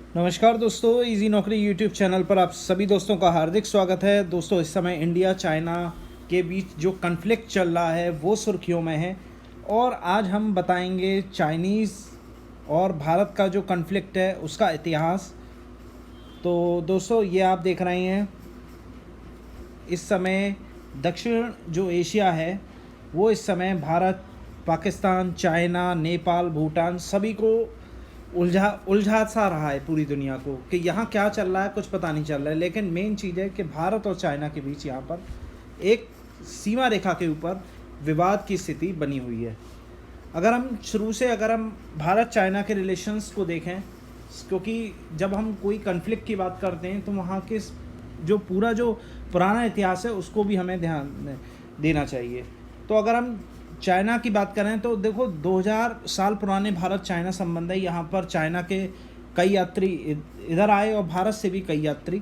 नमस्कार दोस्तों, इजी नौकरी यूट्यूब चैनल पर आप सभी दोस्तों का हार्दिक स्वागत है। दोस्तों, इस समय इंडिया चाइना के बीच जो कन्फ्लिक्ट चल रहा है वो सुर्खियों में है और आज हम बताएंगे चाइनीज़ और भारत का जो कन्फ्लिक्ट है उसका इतिहास। तो दोस्तों, ये आप देख रहे हैं इस समय दक्षिण जो एशिया है वो इस समय भारत, पाकिस्तान, चाइना, नेपाल, भूटान सभी को उलझा सा रहा है पूरी दुनिया को कि यहाँ क्या चल रहा है कुछ पता नहीं चल रहा है। लेकिन मेन चीज़ है कि भारत और चाइना के बीच यहाँ पर एक सीमा रेखा के ऊपर विवाद की स्थिति बनी हुई है। अगर हम भारत चाइना के रिलेशंस को देखें, क्योंकि जब हम कोई कन्फ्लिक्ट की बात करते हैं तो वहाँ के जो पुराना इतिहास है उसको भी हमें ध्यान देना चाहिए। तो अगर हम चाइना की बात करें तो देखो, 2000 साल पुराने भारत चाइना संबंध है। यहाँ पर चाइना के कई यात्री इधर आए और भारत से भी कई यात्री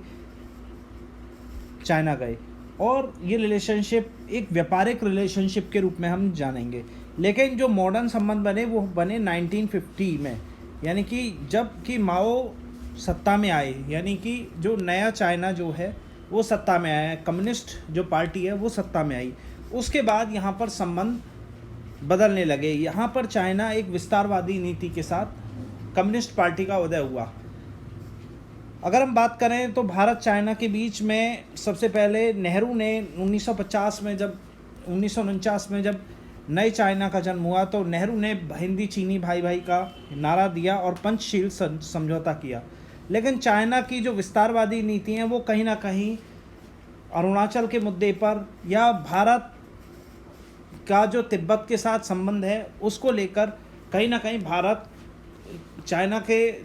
चाइना गए और ये रिलेशनशिप एक व्यापारिक रिलेशनशिप के रूप में हम जानेंगे। लेकिन जो मॉडर्न संबंध बने वो बने 1950 में, यानी कि जब कि माओ सत्ता में आए, यानी कि जो नया चाइना जो है वो सत्ता में आया, कम्युनिस्ट जो पार्टी है वो सत्ता में आई। उसके बाद यहाँ पर संबंध बदलने लगे। यहाँ पर चाइना एक विस्तारवादी नीति के साथ कम्युनिस्ट पार्टी का उदय हुआ। अगर हम बात करें तो भारत चाइना के बीच में सबसे पहले नेहरू ने 1949 में जब नए चाइना का जन्म हुआ तो नेहरू ने हिंदी चीनी भाई भाई का नारा दिया और पंचशील समझौता किया। लेकिन चाइना की जो विस्तारवादी नीति हैं वो कहीं ना कहीं अरुणाचल के मुद्दे पर या भारत का जो तिब्बत के साथ संबंध है उसको लेकर कहीं ना कहीं भारत चाइना के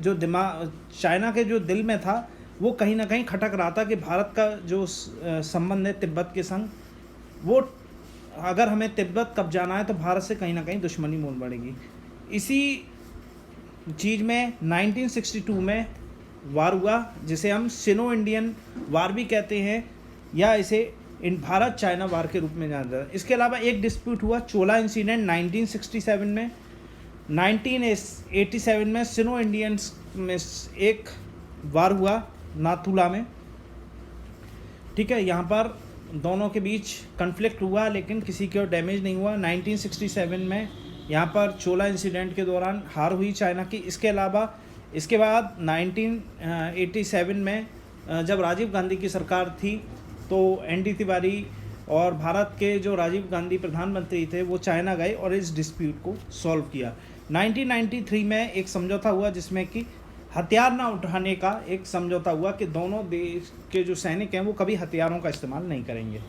जो दिल में था वो कहीं ना कहीं खटक रहा था कि भारत का जो संबंध है तिब्बत के संग, वो अगर हमें तिब्बत कब्जाना है तो भारत से कहीं ना कहीं दुश्मनी मूल बढ़ेगी। इसी चीज़ में 1962 में वार हुआ, जिसे हम सिनो इंडियन वार भी कहते हैं या इसे भारत चाइना वार के रूप में जाना जाता है। इसके अलावा एक डिस्प्यूट हुआ, चोला इंसिडेंट 1967 में। 1987 में सिनो इंडियंस में एक वार हुआ नाथुला में, ठीक है। यहाँ पर दोनों के बीच कन्फ्लिक्ट हुआ लेकिन किसी को डैमेज नहीं हुआ। 1967 में यहाँ पर चोला इंसिडेंट के दौरान हार हुई चाइना की। इसके बाद 1987 में जब राजीव गांधी की सरकार थी तो एनडी तिवारी और भारत के जो राजीव गांधी प्रधानमंत्री थे वो चाइना गए और इस डिस्प्यूट को सॉल्व किया। 1993 में एक समझौता हुआ जिसमें कि हथियार ना उठाने का एक समझौता हुआ कि दोनों देश के जो सैनिक हैं वो कभी हथियारों का इस्तेमाल नहीं करेंगे।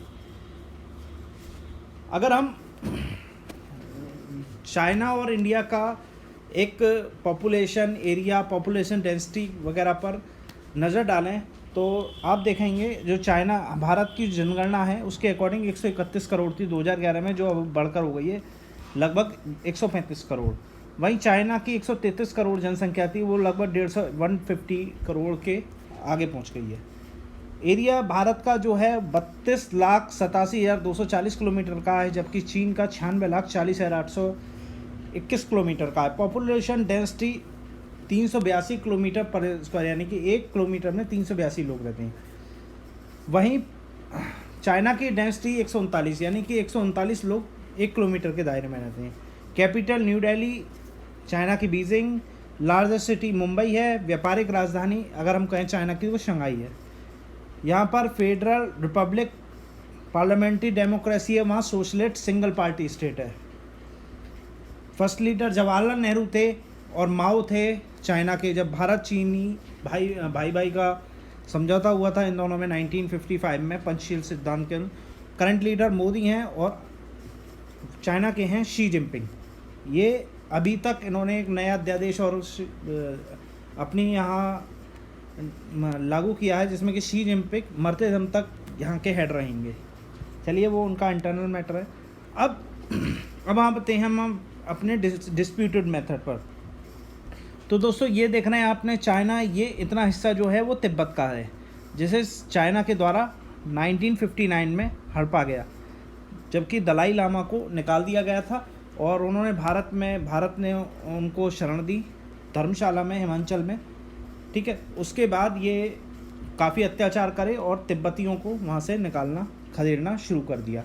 अगर हम चाइना और इंडिया का एक पॉपुलेशन एरिया, पॉपुलेशन डेंसिटी वगैरह पर नज़र डालें तो आप देखेंगे जो भारत की जनगणना है उसके अकॉर्डिंग 131 करोड़ थी 2011 में, जो अब बढ़कर हो गई है लगभग 135 करोड़। वहीं चाइना की 133 करोड़ जनसंख्या थी, वो लगभग 150 करोड़ के आगे पहुंच गई है। एरिया भारत का जो है 32,87,240 किलोमीटर का है, जबकि चीन का 96,40,821 किलोमीटर का है। पॉपुलेशन डेंसिटी 382 किलोमीटर पर स्क्वायर, यानी कि 1 किलोमीटर में 382 लोग रहते हैं। वहीं चाइना की डेंसिटी 139, यानी कि 139 लोग 1 किलोमीटर के दायरे में रहते हैं। कैपिटल न्यू दिल्ली, चाइना की बीजिंग, लार्जेस्ट सिटी मुंबई है, व्यापारिक राजधानी अगर हम कहें चाइना की वो शंघाई है। यहाँ पर फेडरल रिपब्लिक पार्लियामेंट्री डेमोक्रेसी है, वहाँ सोशलिस्ट सिंगल पार्टी स्टेट है। फर्स्ट लीडर जवाहरलाल नेहरू थे और माओ थे चाइना के। जब भारत चीनी भाई का समझौता हुआ था इन दोनों में 1955 में पंचशील सिद्धांत के। करंट लीडर मोदी हैं और चाइना के हैं शी जिनपिंग। ये अभी तक इन्होंने एक नया अध्यादेश और अपनी यहाँ लागू किया है जिसमें कि शी जिनपिंग मरते दम तक यहाँ के हेड रहेंगे। चलिए, वो उनका इंटरनल मैटर है। अब आप आते हैं हम अपने डिस्प्यूटेड मेथड पर। तो दोस्तों, ये देखना है आपने, चाइना ये इतना हिस्सा जो है वो तिब्बत का है, जिसे चाइना के द्वारा 1959 में हड़पा गया, जबकि दलाई लामा को निकाल दिया गया था और उन्होंने भारत ने उनको शरण दी धर्मशाला में हिमाचल में। ठीक है। उसके बाद ये काफ़ी अत्याचार करे और तिब्बतियों को वहाँ से निकालना खदेड़ना शुरू कर दिया।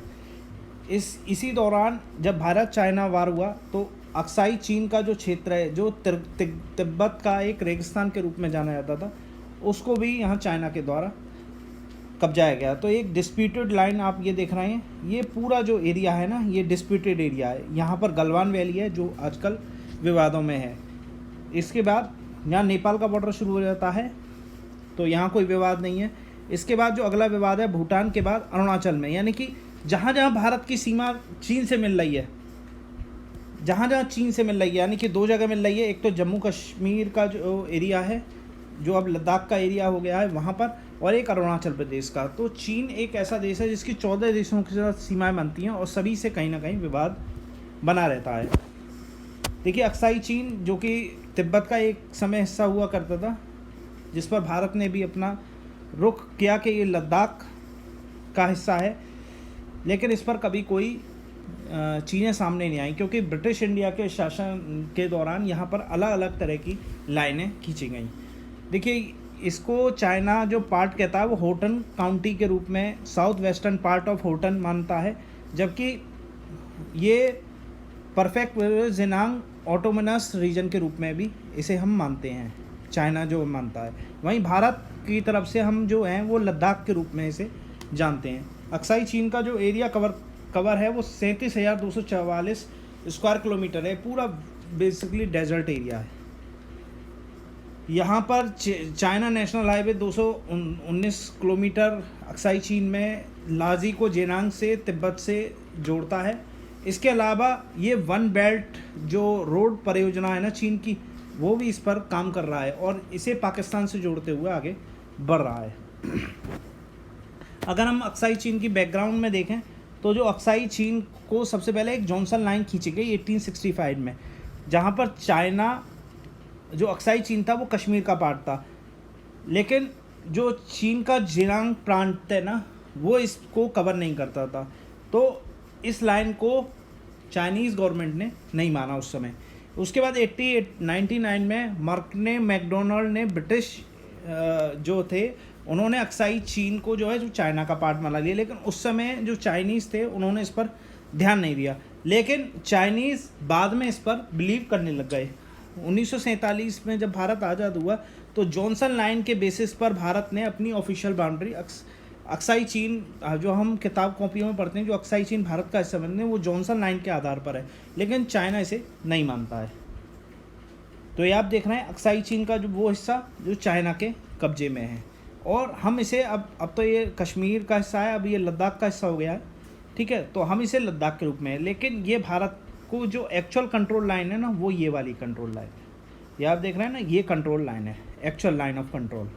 इसी दौरान जब भारत चाइना वार हुआ तो अक्साई चीन का जो क्षेत्र है, जो तिब्बत का एक रेगिस्तान के रूप में जाना जाता था, उसको भी यहाँ चाइना के द्वारा कब्जाया गया। तो एक डिस्प्यूटेड लाइन आप ये देख रहे हैं, ये पूरा जो एरिया है ना, ये डिस्प्यूटेड एरिया है। यहाँ पर गलवान वैली है जो आजकल विवादों में है। इसके बाद यहाँ नेपाल का बॉर्डर शुरू हो जाता है, तो यहाँ कोई विवाद नहीं है। इसके बाद जो अगला विवाद है भूटान के बाद अरुणाचल में, यानी कि जहाँ जहाँ भारत की सीमा चीन से मिल रही है, जहाँ जहाँ चीन से मिल रही है, यानी कि दो जगह मिल रही है। एक तो जम्मू कश्मीर का जो एरिया है, जो अब लद्दाख का एरिया हो गया है वहाँ पर, और एक अरुणाचल प्रदेश का। तो चीन एक ऐसा देश है जिसकी 14 देशों के साथ सीमाएं बनती हैं और सभी से कहीं ना कहीं विवाद बना रहता है। देखिए, अक्साई चीन जो कि तिब्बत का एक समय हिस्सा हुआ करता था, जिस पर भारत ने भी अपना रुख किया कि ये लद्दाख का हिस्सा है, लेकिन इस पर कभी कोई चीज़ें सामने नहीं आई, क्योंकि ब्रिटिश इंडिया के शासन के दौरान यहाँ पर अलग अलग तरह की लाइनें खींची गई। देखिए, इसको चाइना जो पार्ट कहता है वो होटन काउंटी के रूप में south western part of Houghton मानता है, जबकि ये परफेक्ट जिनांग ऑटोनोमस रीजन के रूप में भी इसे हम मानते हैं, चाइना जो मानता है। वहीं भारत की तरफ से हम जो हैं वो लद्दाख के रूप में इसे जानते हैं। अक्साई चीन का जो एरिया कवर है वो 37,244 स्क्वायर किलोमीटर है। पूरा बेसिकली डेजर्ट एरिया है। यहाँ पर China national highway 219 kilometre Aksai चीन में लाजी को जेनांग से तिब्बत से जोड़ता है। इसके अलावा ये वन बेल्ट जो रोड परियोजना है ना चीन की, वो भी इस पर काम कर रहा है और इसे पाकिस्तान से जोड़ते हुए आगे बढ़ रहा है। अगर हम अक्साई चीन की बैकग्राउंड में देखें तो जो अक्साई चीन को सबसे पहले एक जॉनसन लाइन खींची गई 1865 में, जहाँ पर चाइना जो अक्साई चीन था वो कश्मीर का पार्ट था, लेकिन जो चीन का जिनांग प्रांत है ना वो इसको कवर नहीं करता था। तो इस लाइन को चाइनीज़ गवर्नमेंट ने नहीं माना उस समय। उसके बाद 1999 में मार्कने मैकडोनाल्ड ने ब्रिटिश जो थे उन्होंने अक्साई चीन को जो है जो चाइना का पार्ट माना लिया, लेकिन उस समय जो चाइनीज़ थे उन्होंने इस पर ध्यान नहीं दिया। लेकिन चाइनीज़ बाद में इस पर बिलीव करने लग गए। 1947 में जब भारत आज़ाद हुआ तो जॉनसन लाइन के बेसिस पर भारत ने अपनी ऑफिशियल बाउंड्री अक्साई चीन, जो हम किताब कॉपियों में पढ़ते हैं, जो अक्साई चीन भारत का हिस्सा बनने वो जॉनसन लाइन के आधार पर है, लेकिन चाइना इसे नहीं मानता है। तो ये आप देख रहे हैं अक्साई चीन का जो वो हिस्सा जो चाइना के कब्जे में है, और हम इसे अब तो ये कश्मीर का हिस्सा है, अब ये लद्दाख का हिस्सा हो गया है, ठीक है। तो हम इसे लद्दाख के रूप में है, लेकिन ये भारत को जो एक्चुअल कंट्रोल लाइन है ना वो ये वाली कंट्रोल लाइन है। ये आप देख रहे हैं ना, ये कंट्रोल लाइन है, एक्चुअल लाइन ऑफ कंट्रोल।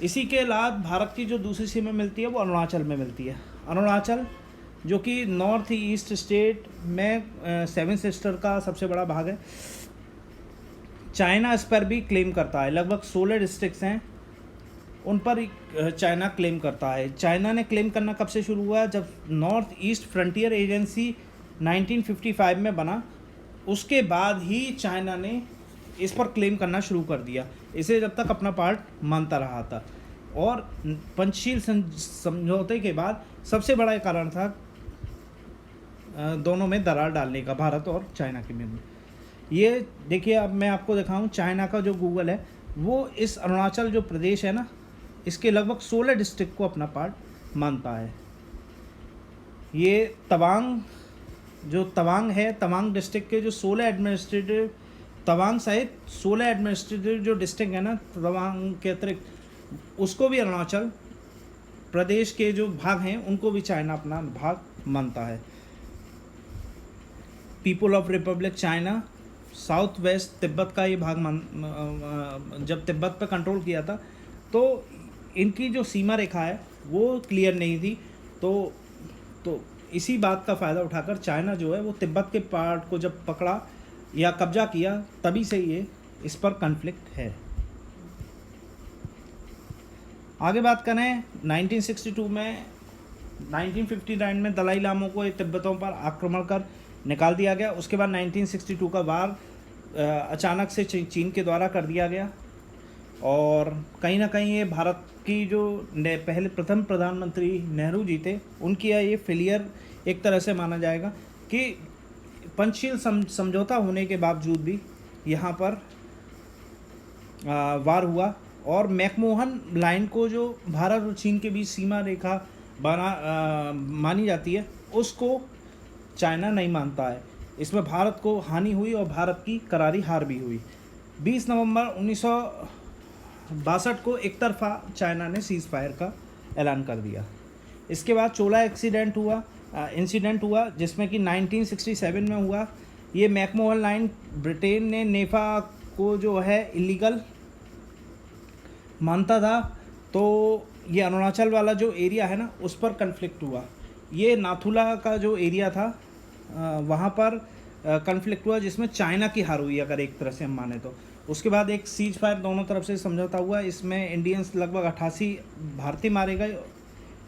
इसी के अलावा भारत की जो दूसरी सीमा मिलती है वो अरुणाचल में मिलती है। अरुणाचल जो कि नॉर्थ ईस्ट स्टेट में 7 सिस्टर का सबसे बड़ा भाग है। चाइना इस पर भी क्लेम करता है, लगभग 16 डिस्ट्रिक्ट्स हैं उन पर चाइना क्लेम करता है। चाइना ने क्लेम करना कब से शुरू हुआ? जब नॉर्थ ईस्ट फ्रंटियर एजेंसी 1955 में बना, उसके बाद ही चाइना ने इस पर क्लेम करना शुरू कर दिया। इसे जब तक अपना पार्ट मानता रहा था, और पंचशील समझौते के बाद सबसे बड़ा कारण था दोनों में दरार डालने का, भारत और चाइना के में। ये देखिए, अब मैं आपको दिखाऊं, चाइना का जो गूगल है वो इस अरुणाचल जो प्रदेश है ना, इसके लगभग 16 डिस्ट्रिक्ट को अपना पार्ट मानता है। ये तवांग जो तवांग है, तवांग डिस्ट्रिक्ट के जो 16 एडमिनिस्ट्रेटिव, तवांग सहित 16 एडमिनिस्ट्रेटिव जो डिस्ट्रिक्ट है ना तवांग के अतिरिक्त, उसको भी अरुणाचल प्रदेश के जो भाग हैं उनको भी चाइना अपना भाग मानता है। People of Republic China south west Tibet का ये भाग जब तिब्बत पर कंट्रोल किया था तो इनकी जो सीमा रेखा है वो क्लियर नहीं थी। तो इसी बात का फ़ायदा उठाकर चाइना जो है वो तिब्बत के पार्ट को जब पकड़ा या कब्जा किया, तभी से ये इस पर कन्फ्लिक्ट है। आगे बात करें 1962 में, 1959 में दलाई लामा को तिब्बतों पर आक्रमण कर निकाल दिया गया। उसके बाद 1962 का वार अचानक से चीन के द्वारा कर दिया गया। और कहीं ना कहीं ये भारत की जो पहले प्रथम प्रधानमंत्री नेहरू जी थे, उनकी ये फेलियर एक तरह से माना जाएगा कि पंचशील समझौता होने के बावजूद भी यहाँ पर वार हुआ और मैकमोहन लाइन को जो भारत और चीन के बीच सीमा रेखा मानी जाती है, उसको चाइना नहीं मानता है। इसमें भारत को हानि हुई और भारत की करारी हार भी हुई। 20 नवंबर 1962 को एक तरफा चाइना ने सीज़ फायर का ऐलान कर दिया। इसके बाद चोला इंसिडेंट हुआ जिसमें कि 1967 में हुआ। ये मैकमोहन लाइन ब्रिटेन ने नेफा को जो है इलीगल मानता था, तो ये अरुणाचल वाला जो एरिया है ना, उस पर कन्फ्लिक्ट हुआ। ये नाथुला का जो एरिया था वहाँ पर कन्फ्लिक्ट हुआ जिसमें चाइना की हार हुई, अगर एक तरह से हम माने तो। उसके बाद एक सीज फायर दोनों तरफ से समझौता हुआ। इसमें इंडियंस लगभग 88 भारतीय मारे गए,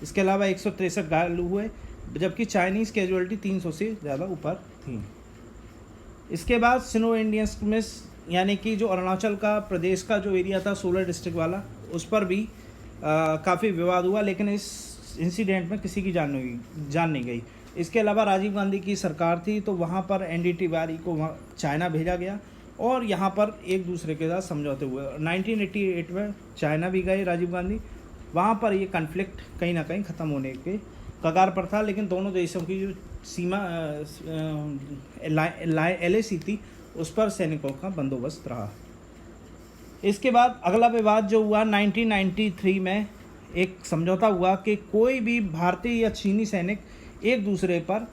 इसके अलावा 163 घायल हुए, जबकि चाइनीज़ कैजुअलिटी 300 से ज़्यादा ऊपर थी। इसके बाद सिनो इंडियंस में यानी कि जो अरुणाचल का प्रदेश का जो एरिया था 16 डिस्ट्रिक्ट वाला, उस पर भी काफ़ी विवाद हुआ, लेकिन इस इंसिडेंट में किसी की जान नहीं गई। इसके अलावा राजीव गांधी की सरकार थी, तो वहाँ पर ND तिवारी को वहाँ चाइना भेजा गया और यहाँ पर एक दूसरे के साथ समझौते हुए। 1988 में चाइना भी गए राजीव गांधी, वहाँ पर ये कन्फ्लिक्ट कहीं ना कहीं ख़त्म होने के कगार पर था, लेकिन दोनों देशों की जो सीमा LAC थी, उस पर सैनिकों का बंदोबस्त रहा। इसके बाद अगला विवाद जो हुआ 1993 में एक समझौता हुआ कि कोई भी भारतीय या चीनी सैनिक एक दूसरे पर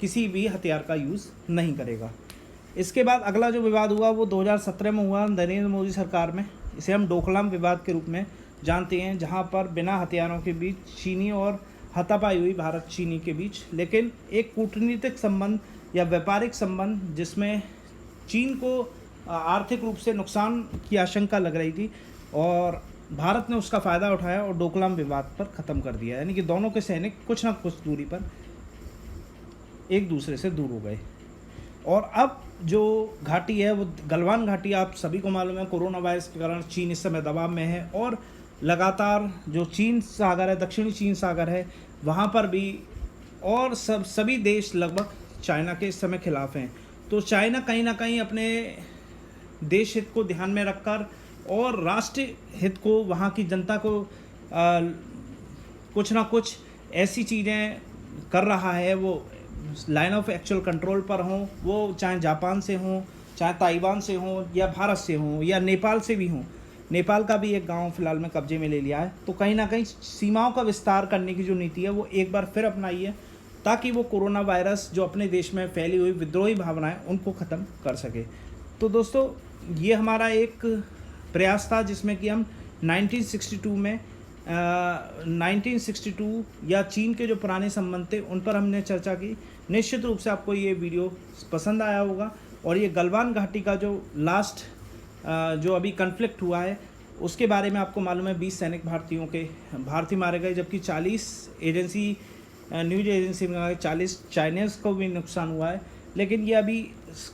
किसी भी हथियार का यूज़ नहीं करेगा। इसके बाद अगला जो विवाद हुआ वो 2017 में हुआ नरेंद्र मोदी सरकार में। इसे हम डोकलाम विवाद के रूप में जानते हैं, जहां पर बिना हथियारों के बीच चीनी और हाथापाई हुई भारत चीनी के बीच, लेकिन एक कूटनीतिक संबंध या व्यापारिक संबंध जिसमें चीन को आर्थिक रूप से नुकसान की आशंका लग रही थी और भारत ने उसका फ़ायदा उठाया और डोकलाम विवाद पर ख़त्म कर दिया। यानी कि दोनों के सैनिक कुछ ना कुछ दूरी पर एक दूसरे से दूर हो गए। और अब जो घाटी है वो गलवान घाटी, आप सभी को मालूम है, कोरोना वायरस के कारण चीन इस समय दबाव में है और लगातार जो चीन सागर है, दक्षिणी चीन सागर है, वहाँ पर भी और सभी देश लगभग चाइना के इस समय खिलाफ हैं। तो चाइना कहीं ना कहीं अपने देश हित को ध्यान में रखकर और राष्ट्रीय हित को, वहाँ की जनता को कुछ ना कुछ ऐसी चीज़ें कर रहा है, वो लाइन ऑफ एक्चुअल कंट्रोल पर हों, वो चाहे जापान से हों, चाहे ताइवान से हों, या भारत से हों, या नेपाल से भी हों। नेपाल का भी एक गांव फिलहाल में कब्जे में ले लिया है। तो कहीं ना कहीं सीमाओं का विस्तार करने की जो नीति है वो एक बार फिर अपनाई है, ताकि वो कोरोना वायरस जो अपने देश में फैली हुई विद्रोही भावनाएं उनको ख़त्म कर सके। तो दोस्तों, ये हमारा एक प्रयास था जिसमें कि हम 1962 या चीन के जो पुराने संबंध थे उन पर हमने चर्चा की। निश्चित रूप से आपको ये वीडियो पसंद आया होगा। और ये गलवान घाटी का जो लास्ट जो अभी कन्फ्लिक्ट हुआ है उसके बारे में आपको मालूम है, 20 सैनिक भारतीय मारे गए, जबकि 40 न्यूज एजेंसी में 40 चाइनीज़ को भी नुकसान हुआ है। लेकिन ये अभी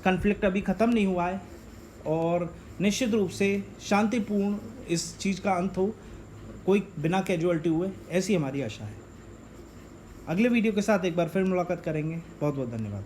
कन्फ्लिक्ट अभी ख़त्म नहीं हुआ है और निश्चित रूप से शांतिपूर्ण इस चीज़ का अंत हो, कोई बिना कैजुअलिटी हुए, ऐसी हमारी आशा है। अगले वीडियो के साथ एक बार फिर मुलाकात करेंगे। बहुत बहुत धन्यवाद।